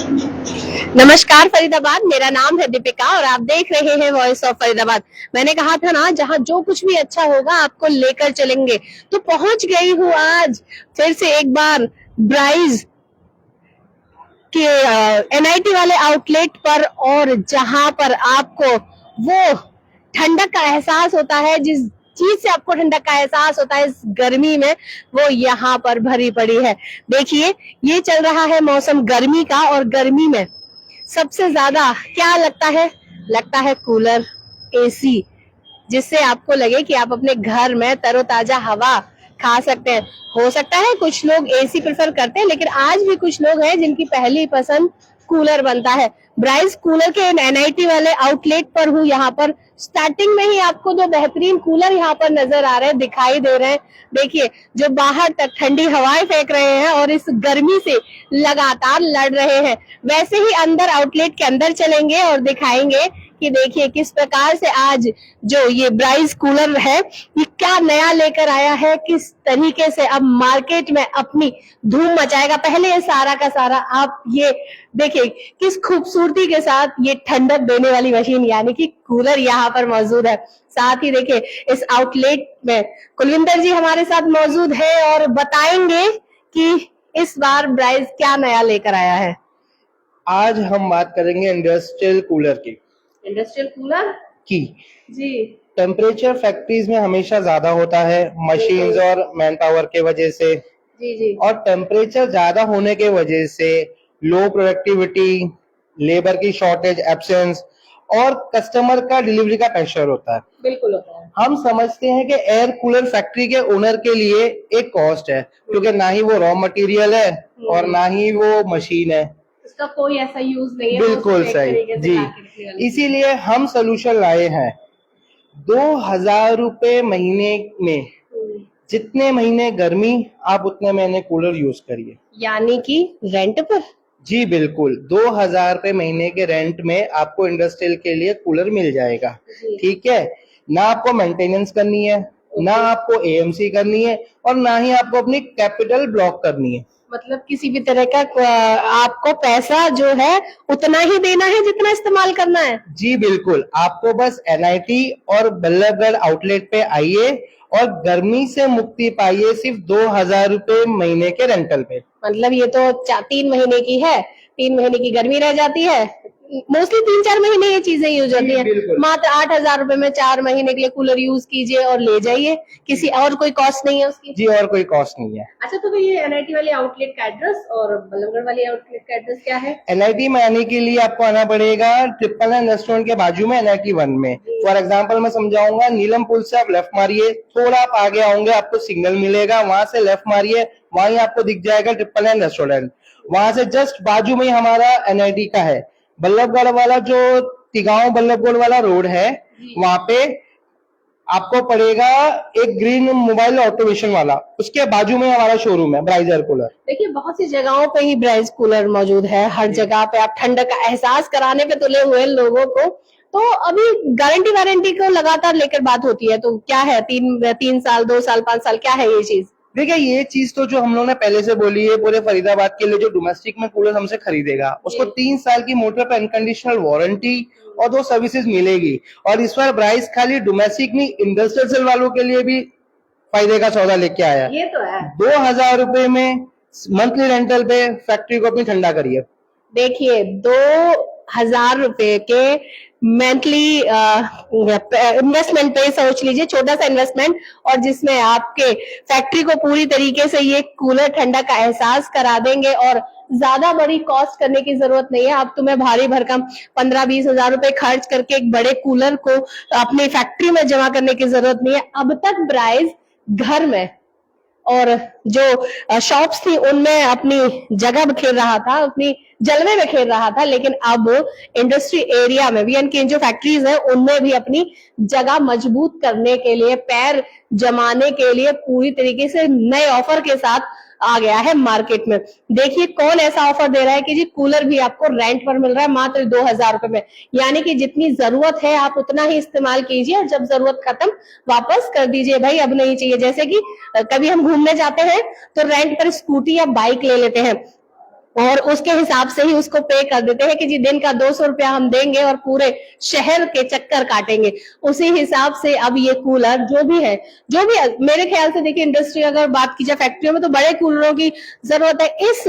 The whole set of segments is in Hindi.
नमस्कार फरीदाबाद, मेरा नाम है दीपिका और आप देख रहे हैं वॉइस ऑफ फरीदाबाद। मैंने कहा था ना, जहां जो कुछ भी अच्छा होगा आपको लेकर चलेंगे, तो पहुंच गई हूँ आज फिर से एक बार ब्राइज के एनआईटी वाले आउटलेट पर, और जहां पर आपको वो ठंडक का एहसास होता है, जिस चीज से आपको ठंडक का एहसास होता है इस गर्मी में, वो यहाँ पर भरी पड़ी है। देखिए, ये चल रहा है मौसम गर्मी का, और गर्मी में सबसे ज्यादा क्या लगता है कूलर, एसी, जिससे आपको लगे कि आप अपने घर में तरोताजा हवा खा सकते हैं। हो सकता है कुछ लोग एसी प्रेफर करते हैं, लेकिन आज भी कुछ लोग हैं जिनकी पहली पसंद कूलर बनता है। ब्राइस कूलर के एनआईटी वाले आउटलेट पर हूँ। यहाँ पर स्टार्टिंग में ही आपको दो बेहतरीन कूलर यहाँ पर नजर आ रहे हैं, दिखाई दे रहे हैं। देखिए, जो बाहर तक ठंडी हवाएं फेंक रहे हैं और इस गर्मी से लगातार लड़ रहे हैं। वैसे ही अंदर आउटलेट के अंदर चलेंगे और दिखाएंगे कि देखिए किस प्रकार से आज जो ये ब्राइस कूलर है, ये क्या नया लेकर आया है, किस तरीके से अब मार्केट में अपनी धूम मचाएगा। पहले ये सारा का सारा आप ये देखिए किस खूबसूरती के साथ ये ठंडक देने वाली मशीन यानी कि कूलर यहाँ पर मौजूद है। साथ ही देखिए, इस आउटलेट में कुलविंदर जी हमारे साथ मौजूद है और बताएंगे कि इस बार ब्राइस क्या नया लेकर आया है। आज हम बात करेंगे इंडस्ट्रियल कूलर की जी। टेम्परेचर फैक्ट्रीज में हमेशा ज्यादा होता है मशीन्स और मैन पावर के वजह से जी। और टेम्परेचर ज्यादा होने के वजह से लो प्रोडक्टिविटी, लेबर की शॉर्टेज, एब्सेंस और कस्टमर का डिलीवरी का प्रेशर होता है। बिल्कुल होता है। हम समझते हैं कि एयर कूलर फैक्ट्री के ओनर के लिए एक कॉस्ट है, क्योंकि ना ही वो रॉ मटेरियल है और ना ही वो मशीन है, इसका कोई ऐसा यूज नहीं है। बिल्कुल सही जी। इसीलिए हम सोल्यूशन लाए हैं। 2000 रुपए महीने में जितने महीने गर्मी, आप उतने महीने कूलर यूज करिए, यानी कि रेंट पर। जी बिल्कुल, 2000 रुपए महीने के रेंट में आपको इंडस्ट्रियल के लिए कूलर मिल जाएगा। ठीक है, ना आपको मेंटेनेंस करनी है, ना आपको एएमसी करनी है, और ना ही आपको अपनी कैपिटल ब्लॉक करनी है। मतलब किसी भी तरह का आपको पैसा जो है उतना ही देना है जितना इस्तेमाल करना है। जी बिल्कुल, आपको बस एनआईटी और बल्लभगढ़ आउटलेट पे आइए और गर्मी से मुक्ति पाइए सिर्फ 2000 रुपए महीने के रेंटल पे। मतलब ये तो 3 महीने की है, 3 महीने की गर्मी रह जाती है। मोस्टली 3-4 महीने ये चीजें यूज होती है। मात्र 8000 रुपए में 4 महीने के लिए कूलर यूज कीजिए और ले जाइए, किसी और कोई कॉस्ट नहीं है उसकी। जी, और कोई कॉस्ट नहीं है। अच्छा, तो ये एनआईटी वाले आउटलेट का एड्रेस और बल्लभगढ़ वाले आउटलेट का एड्रेस क्या है? एनआईटी में आने के लिए आपको आना पड़ेगा 999 रेस्टोरेंट के बाजू में एनआईटी 1 में। फॉर एग्जाम्पल मैं समझाऊंगा, नीलम पुल से आप लेफ्ट मारिए, थोड़ा आप आगे आओगे आपको सिग्नल मिलेगा, वहां से लेफ्ट मारिए, वहीं आपको दिख जाएगा 999 रेस्टोरेंट। वहां से जस्ट बाजू में ही हमारा एनआईटी का है। बल्लभगढ़ वाला जो तिगांव बल्लभगढ़ वाला रोड है, वहां पे आपको पड़ेगा एक ग्रीन मोबाइल ऑटोमेशन वाला, उसके बाजू में हमारा शोरूम है ब्राइस एयर कूलर। देखिए, बहुत सी जगहों पे ही ब्राइस कूलर मौजूद है। हर जगह पे आप ठंडक का एहसास कराने पे तुले हुए लोगों को। तो अभी गारंटी वारंटी को लगातार लेकर बात होती है, तो क्या है 3 साल, 2 साल, 5 साल, क्या है ये चीज? देखिए, ये चीज तो जो हम लोगों ने पहले से बोली है, पूरे फरीदाबाद के लिए जो डोमेस्टिक में कूलर हमसे खरीदेगा उसको 3 साल की मोटर पर अनकंडीशनल वारंटी और 2 सर्विसेज मिलेगी। और इस बार ब्राइस खाली डोमेस्टिक नहीं, इंडस्ट्रियल सेल वालों के लिए भी फायदे का सौदा लेके आया है। ये तो है। 2000 रुपए में मंथली रेंटल पे फैक्ट्री को अपनी ठंडा करिए। देखिए, 2000 रुपए के मंथली इन्वेस्टमेंट पे सोच लीजिए, छोटा सा इन्वेस्टमेंट, और जिसमें आपके फैक्ट्री को पूरी तरीके से ये कूलर ठंडा का एहसास करा देंगे। और ज्यादा बड़ी कॉस्ट करने की जरूरत नहीं है। अब तुम्हें भारी भरकम 15-20 हजार रुपए खर्च करके एक बड़े कूलर को अपनी फैक्ट्री में जमा करने की जरूरत नहीं है। अब तक ब्राइस घर में और जो शॉप्स थी उनमें अपनी जगह बिखेर रहा था, अपनी जलवे बिखेर रहा था, लेकिन अब इंडस्ट्री एरिया में वीएन की जो फैक्ट्रीज है उनमें भी अपनी जगह मजबूत करने के लिए, पैर जमाने के लिए पूरी तरीके से नए ऑफर के साथ आ गया है मार्केट में। देखिए, कौन ऐसा ऑफर दे रहा है कि जी कूलर भी आपको रेंट पर मिल रहा है मात्र 2000 रुपए में। यानी कि जितनी जरूरत है आप उतना ही इस्तेमाल कीजिए और जब जरूरत खत्म वापस कर दीजिए, भाई अब नहीं चाहिए। जैसे कि कभी हम घूमने जाते हैं तो रेंट पर स्कूटी या बाइक ले लेते हैं, और उसके हिसाब से ही उसको पे कर देते हैं कि जी दिन का 200 रुपया हम देंगे और पूरे शहर के चक्कर काटेंगे। उसी हिसाब से अब ये कूलर जो भी है, जो भी मेरे ख्याल से देखिए, इंडस्ट्री अगर बात की जाए फैक्ट्रियों में तो बड़े कूलरों की जरूरत है। इस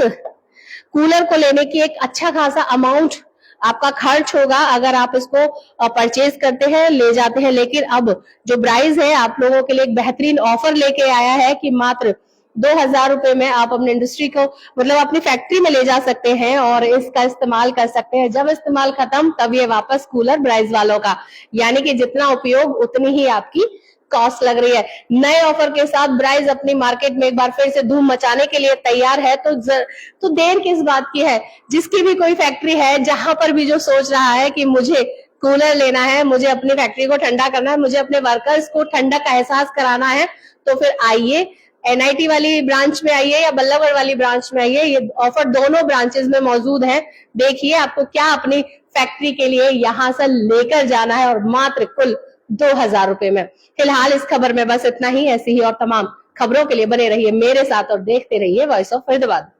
कूलर को लेने की एक अच्छा खासा अमाउंट आपका खर्च होगा अगर आप इसको परचेज करते हैं, ले जाते हैं। लेकिन अब जो प्राइस है आप लोगों के लिए एक बेहतरीन ऑफर लेके आया है कि मात्र 2000 रुपए में आप अपनी इंडस्ट्री को, मतलब अपनी फैक्ट्री में ले जा सकते हैं और इसका इस्तेमाल कर सकते हैं। जब इस्तेमाल खत्म तब ये वापस कूलर ब्राइस वालों का, यानी कि जितना उपयोग उतनी ही आपकी कॉस्ट लग रही है। नए ऑफर के साथ ब्राइस अपनी मार्केट में एक बार फिर से धूम मचाने के लिए तैयार है। तो देर किस बात की है। जिसकी भी कोई फैक्ट्री है, जहां पर भी जो सोच रहा है कि मुझे कूलर लेना है, मुझे अपनी फैक्ट्री को ठंडा करना है, मुझे अपने वर्कर्स को ठंडक का एहसास कराना है, तो फिर आइए एनआईटी वाली ब्रांच में आइए या बल्लभगढ़ वाली ब्रांच में आइए। ये ऑफर दोनों ब्रांचेस में मौजूद है। देखिए आपको क्या अपनी फैक्ट्री के लिए यहां से लेकर जाना है, और मात्र कुल 2000 रुपए में। फिलहाल इस खबर में बस इतना ही। ऐसी ही और तमाम खबरों के लिए बने रहिए मेरे साथ और देखते रहिए वॉइस ऑफ फरीदाबाद।